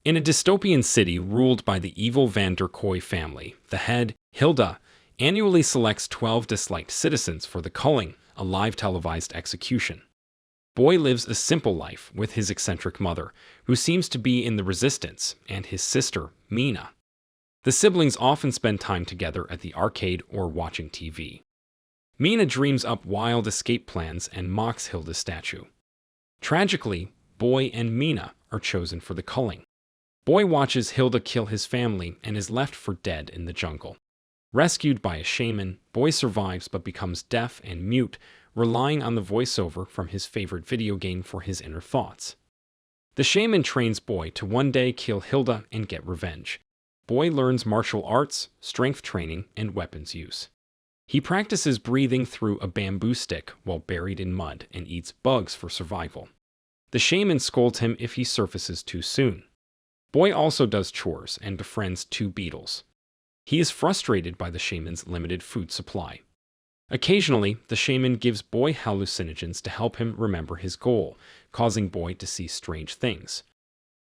In a dystopian city ruled by the evil Van der Kooi family, the head, Hilda, annually selects 12 disliked citizens for the culling, a live televised execution. Boy lives a simple life with his eccentric mother, who seems to be in the resistance, and his sister, Mina. The siblings often spend time together at the arcade or watching TV. Mina dreams up wild escape plans and mocks Hilda's statue. Tragically, Boy and Mina are chosen for the culling. Boy watches Hilda kill his family and is left for dead in the jungle. Rescued by a shaman, Boy survives but becomes deaf and mute, relying on the voiceover from his favorite video game for his inner thoughts. The shaman trains Boy to one day kill Hilda and get revenge. Boy learns martial arts, strength training, and weapons use. He practices breathing through a bamboo stick while buried in mud and eats bugs for survival. The shaman scolds him if he surfaces too soon. Boy also does chores and befriends 2 beetles. He is frustrated by the shaman's limited food supply. Occasionally, the shaman gives Boy hallucinogens to help him remember his goal, causing Boy to see strange things.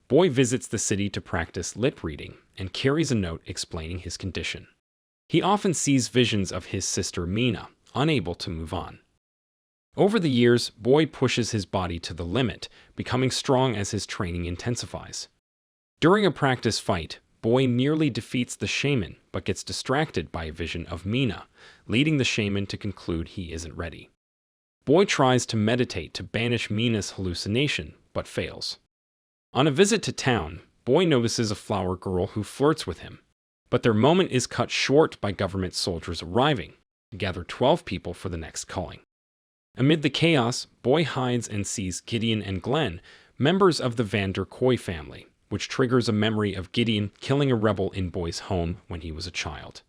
Boy visits the city to practice lip reading and carries a note explaining his condition. He often sees visions of his sister Mina, unable to move on. Over the years, Boy pushes his body to the limit, becoming strong as his training intensifies. During a practice fight, Boy nearly defeats the shaman but gets distracted by a vision of Mina, leading the shaman to conclude he isn't ready. Boy tries to meditate to banish Mina's hallucination but fails. On a visit to town, Boy notices a flower girl who flirts with him, but their moment is cut short by government soldiers arriving to gather 12 people for the next culling. Amid the chaos, Boy hides and sees Gideon and Glen, members of the Van der Kooi family, which triggers a memory of Gideon killing a rebel in Boy's home when he was a child.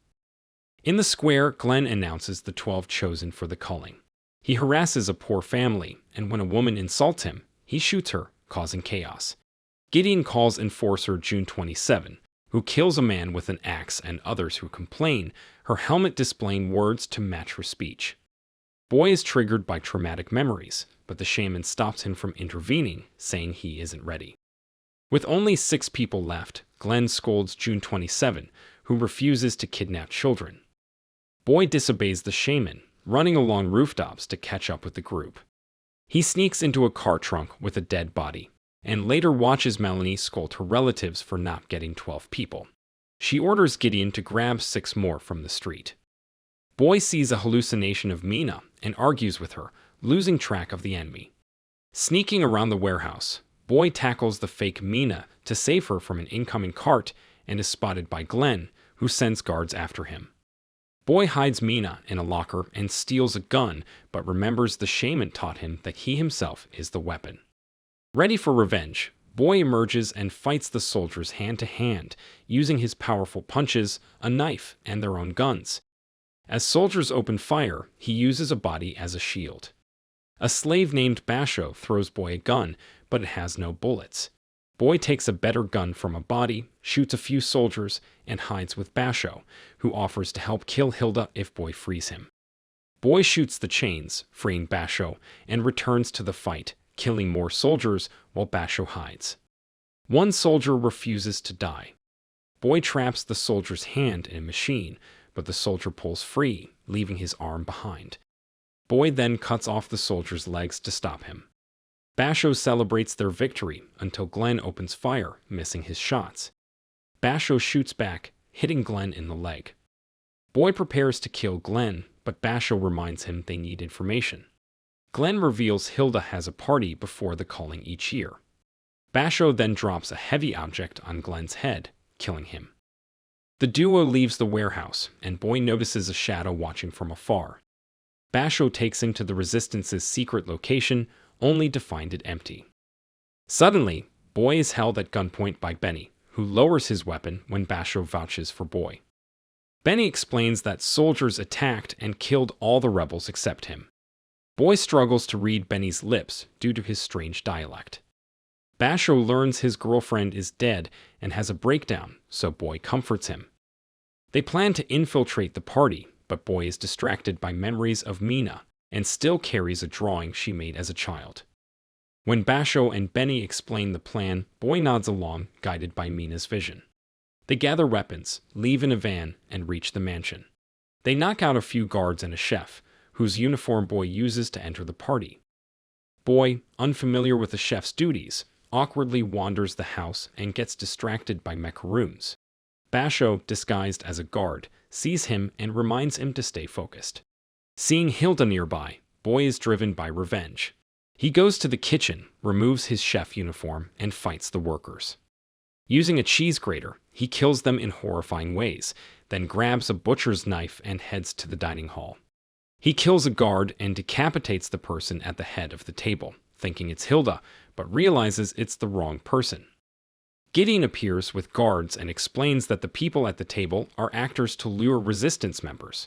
In the square, Glen announces the 12 chosen for the culling. He harasses a poor family, and when a woman insults him, he shoots her, causing chaos. Gideon calls enforcer June 27, who kills a man with an axe and others who complain, her helmet displaying words to match her speech. Boy is triggered by traumatic memories, but the shaman stops him from intervening, saying he isn't ready. With only 6 people left, Glen scolds June 27, who refuses to kidnap children. Boy disobeys the shaman, running along rooftops to catch up with the group. He sneaks into a car trunk with a dead body, and later watches Melanie scold her relatives for not getting 12 people. She orders Gideon to grab 6 more from the street. Boy sees a hallucination of Mina and argues with her, losing track of the enemy. Sneaking around the warehouse, Boy tackles the fake Mina to save her from an incoming cart and is spotted by Glen, who sends guards after him. Boy hides Mina in a locker and steals a gun, but remembers the shaman taught him that he himself is the weapon. Ready for revenge, Boy emerges and fights the soldiers hand to hand, using his powerful punches, a knife, and their own guns. As soldiers open fire, he uses a body as a shield. A slave named Basho throws Boy a gun, but it has no bullets. Boy takes a better gun from a body, shoots a few soldiers, and hides with Basho, who offers to help kill Hilda if Boy frees him. Boy shoots the chains, freeing Basho, and returns to the fight, killing more soldiers while Basho hides. One soldier refuses to die. Boy traps the soldier's hand in a machine, but the soldier pulls free, leaving his arm behind. Boy then cuts off the soldier's legs to stop him. Basho celebrates their victory until Glen opens fire, missing his shots. Basho shoots back, hitting Glen in the leg. Boy prepares to kill Glen, but Basho reminds him they need information. Glen reveals Hilda has a party before the culling each year. Basho then drops a heavy object on Glen's head, killing him. The duo leaves the warehouse, and Boy notices a shadow watching from afar. Basho takes him to the Resistance's secret location, only to find it empty. Suddenly, Boy is held at gunpoint by Benny, who lowers his weapon when Basho vouches for Boy. Benny explains that soldiers attacked and killed all the rebels except him. Boy struggles to read Benny's lips due to his strange dialect. Basho learns his girlfriend is dead and has a breakdown, so Boy comforts him. They plan to infiltrate the party, but Boy is distracted by memories of Mina and still carries a drawing she made as a child. When Basho and Benny explain the plan, Boy nods along, guided by Mina's vision. They gather weapons, leave in a van, and reach the mansion. They knock out a few guards and a chef, whose uniform Boy uses to enter the party. Boy, unfamiliar with the chef's duties, awkwardly wanders the house and gets distracted by macaroons. Basho, disguised as a guard, sees him and reminds him to stay focused. Seeing Hilda nearby, Boy is driven by revenge. He goes to the kitchen, removes his chef uniform, and fights the workers. Using a cheese grater, he kills them in horrifying ways, then grabs a butcher's knife and heads to the dining hall. He kills a guard and decapitates the person at the head of the table, thinking it's Hilda, but realizes it's the wrong person. Gideon appears with guards and explains that the people at the table are actors to lure resistance members.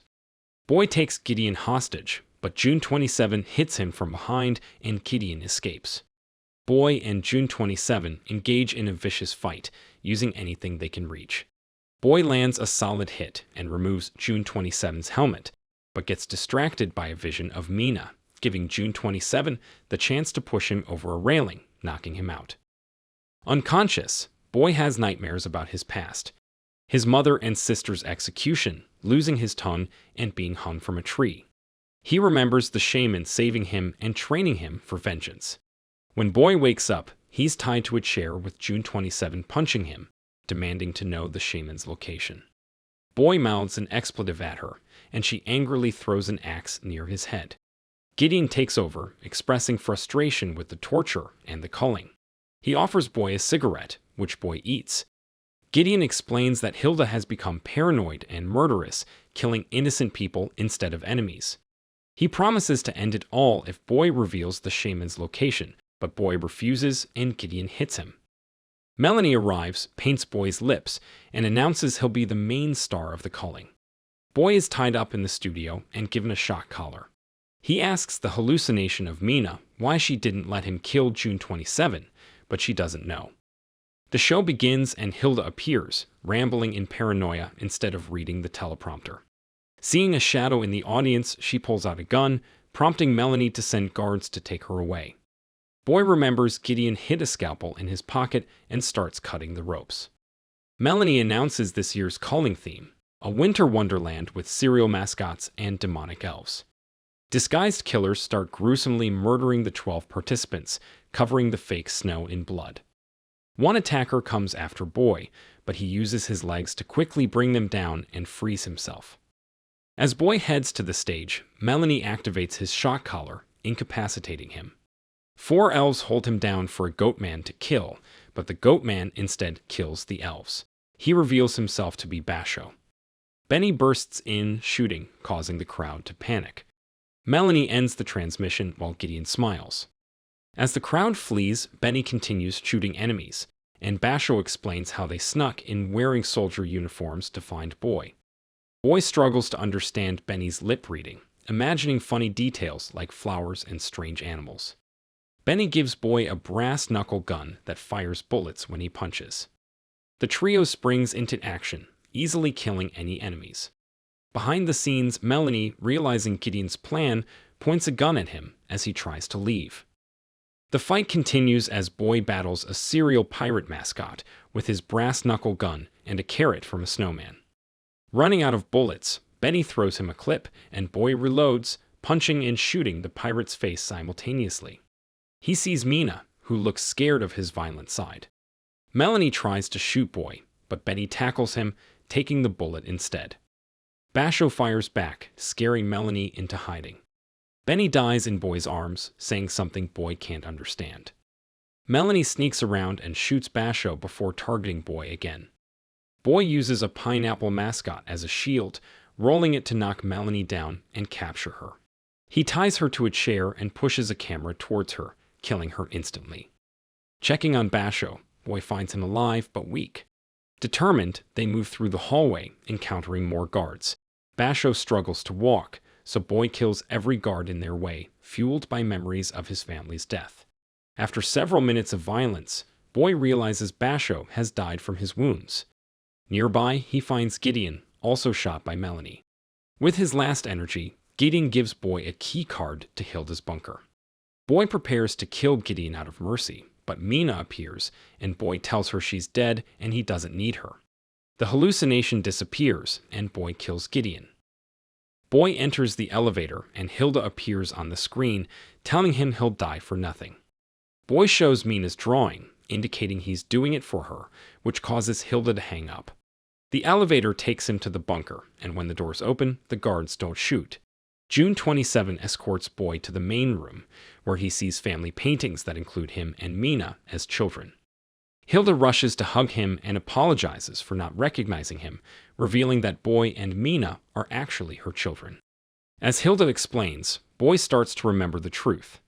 Boy takes Gideon hostage, but June 27 hits him from behind and Gideon escapes. Boy and June 27 engage in a vicious fight, using anything they can reach. Boy lands a solid hit and removes June 27's helmet, but gets distracted by a vision of Mina, giving June 27 the chance to push him over a railing, knocking him out. Unconscious, Boy has nightmares about his past. His mother and sister's execution, losing his tongue, and being hung from a tree. He remembers the shaman saving him and training him for vengeance. When Boy wakes up, he's tied to a chair with June 27 punching him, demanding to know the shaman's location. Boy mouths an expletive at her, and she angrily throws an axe near his head. Gideon takes over, expressing frustration with the torture and the culling. He offers Boy a cigarette, which Boy eats. Gideon explains that Hilda has become paranoid and murderous, killing innocent people instead of enemies. He promises to end it all if Boy reveals the shaman's location, but Boy refuses and Gideon hits him. Melanie arrives, paints Boy's lips, and announces he'll be the main star of the culling. Boy is tied up in the studio and given a shock collar. He asks the hallucination of Mina why she didn't let him kill June 27, but she doesn't know. The show begins and Hilda appears, rambling in paranoia instead of reading the teleprompter. Seeing a shadow in the audience, she pulls out a gun, prompting Melanie to send guards to take her away. Boy remembers Gideon hid a scalpel in his pocket and starts cutting the ropes. Melanie announces this year's culling theme, a winter wonderland with cereal mascots and demonic elves. Disguised killers start gruesomely murdering the 12 participants, covering the fake snow in blood. One attacker comes after Boy, but he uses his legs to quickly bring them down and frees himself. As Boy heads to the stage, Melanie activates his shock collar, incapacitating him. 4 elves hold him down for a goatman to kill, but the goatman instead kills the elves. He reveals himself to be Basho. Benny bursts in, shooting, causing the crowd to panic. Melanie ends the transmission while Gideon smiles. As the crowd flees, Benny continues shooting enemies, and Basho explains how they snuck in wearing soldier uniforms to find Boy. Boy struggles to understand Benny's lip reading, imagining funny details like flowers and strange animals. Benny gives Boy a brass knuckle gun that fires bullets when he punches. The trio springs into action, easily killing any enemies. Behind the scenes, Melanie, realizing Gideon's plan, points a gun at him as he tries to leave. The fight continues as Boy battles a serial pirate mascot with his brass knuckle gun and a carrot from a snowman. Running out of bullets, Benny throws him a clip, and Boy reloads, punching and shooting the pirate's face simultaneously. He sees Mina, who looks scared of his violent side. Melanie tries to shoot Boy, but Benny tackles him, taking the bullet instead. Basho fires back, scaring Melanie into hiding. Benny dies in Boy's arms, saying something Boy can't understand. Melanie sneaks around and shoots Basho before targeting Boy again. Boy uses a pineapple mascot as a shield, rolling it to knock Melanie down and capture her. He ties her to a chair and pushes a camera towards her, killing her instantly. Checking on Basho, Boy finds him alive but weak. Determined, they move through the hallway, encountering more guards. Basho struggles to walk, so Boy kills every guard in their way, fueled by memories of his family's death. After several minutes of violence, Boy realizes Basho has died from his wounds. Nearby, he finds Gideon, also shot by Melanie. With his last energy, Gideon gives Boy a key card to Hilda's bunker. Boy prepares to kill Gideon out of mercy, but Mina appears, and Boy tells her she's dead and he doesn't need her. The hallucination disappears, and Boy kills Gideon. Boy enters the elevator, and Hilda appears on the screen, telling him he'll die for nothing. Boy shows Mina's drawing, indicating he's doing it for her, which causes Hilda to hang up. The elevator takes him to the bunker, and when the doors open, the guards don't shoot. June 27 escorts Boy to the main room, where he sees family paintings that include him and Mina as children. Hilda rushes to hug him and apologizes for not recognizing him, revealing that Boy and Mina are actually her children. As Hilda explains, Boy starts to remember the truth.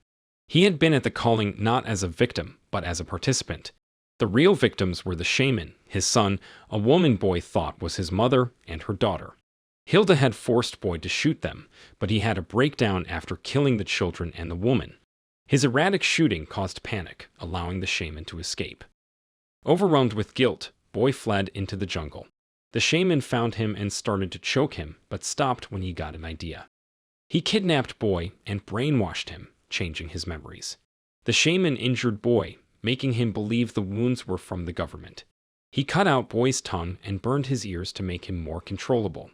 He had been at the calling not as a victim, but as a participant. The real victims were the shaman, his son, a woman Boy thought was his mother, and her daughter. Hilda had forced Boy to shoot them, but he had a breakdown after killing the children and the woman. His erratic shooting caused panic, allowing the shaman to escape. Overwhelmed with guilt, Boy fled into the jungle. The shaman found him and started to choke him, but stopped when he got an idea. He kidnapped Boy and brainwashed him, changing his memories. The shaman injured Boy, making him believe the wounds were from the government. He cut out Boy's tongue and burned his ears to make him more controllable.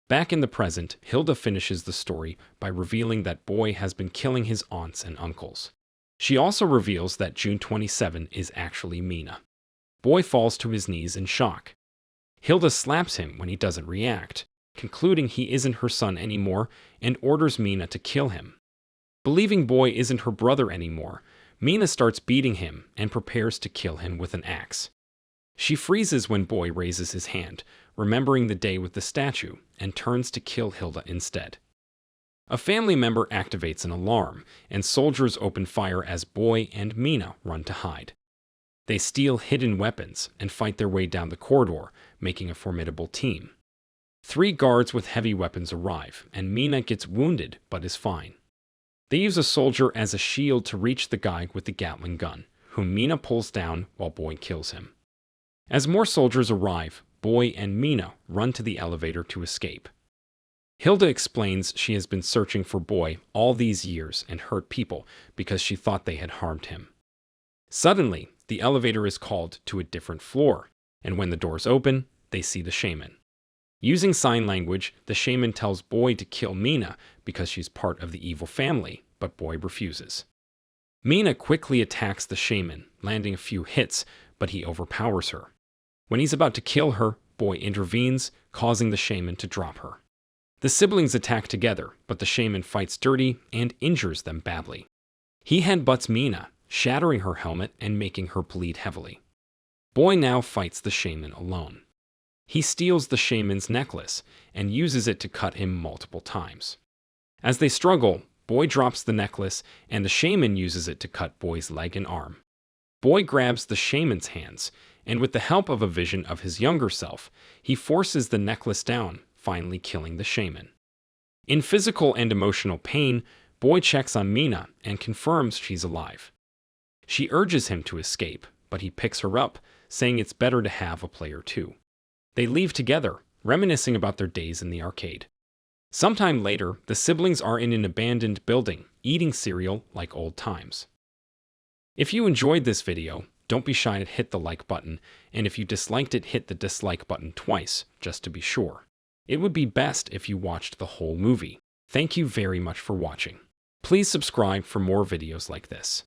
Back in the present, Hilda finishes the story by revealing that Boy has been killing his aunts and uncles. She also reveals that June 27 is actually Mina. Boy falls to his knees in shock. Hilda slaps him when he doesn't react, concluding he isn't her son anymore, and orders Mina to kill him. Believing Boy isn't her brother anymore, Mina starts beating him and prepares to kill him with an axe. She freezes when Boy raises his hand, remembering the day with the statue, and turns to kill Hilda instead. A family member activates an alarm, and soldiers open fire as Boy and Mina run to hide. They steal hidden weapons and fight their way down the corridor, making a formidable team. 3 guards with heavy weapons arrive, and Mina gets wounded but is fine. They use a soldier as a shield to reach the guy with the Gatling gun, whom Mina pulls down while Boy kills him. As more soldiers arrive, Boy and Mina run to the elevator to escape. Hilda explains she has been searching for Boy all these years and hurt people because she thought they had harmed him. Suddenly, the elevator is called to a different floor, and when the doors open, they see the shaman. Using sign language, the shaman tells Boy to kill Mina because she's part of the evil family, but Boy refuses. Mina quickly attacks the shaman, landing a few hits, but he overpowers her. When he's about to kill her, Boy intervenes, causing the shaman to drop her. The siblings attack together, but the shaman fights dirty and injures them badly. He headbutts Mina, shattering her helmet and making her bleed heavily. Boy now fights the shaman alone. He steals the shaman's necklace and uses it to cut him multiple times. As they struggle, Boy drops the necklace and the shaman uses it to cut Boy's leg and arm. Boy grabs the shaman's hands, and with the help of a vision of his younger self, he forces the necklace down, finally killing the shaman. In physical and emotional pain, Boy checks on Mina and confirms she's alive. She urges him to escape, but he picks her up, saying it's better to have a player too. They leave together, reminiscing about their days in the arcade. Sometime later, the siblings are in an abandoned building, eating cereal like old times. If you enjoyed this video, don't be shy to hit the like button, and if you disliked it, hit the dislike button twice, just to be sure. It would be best if you watched the whole movie. Thank you very much for watching. Please subscribe for more videos like this.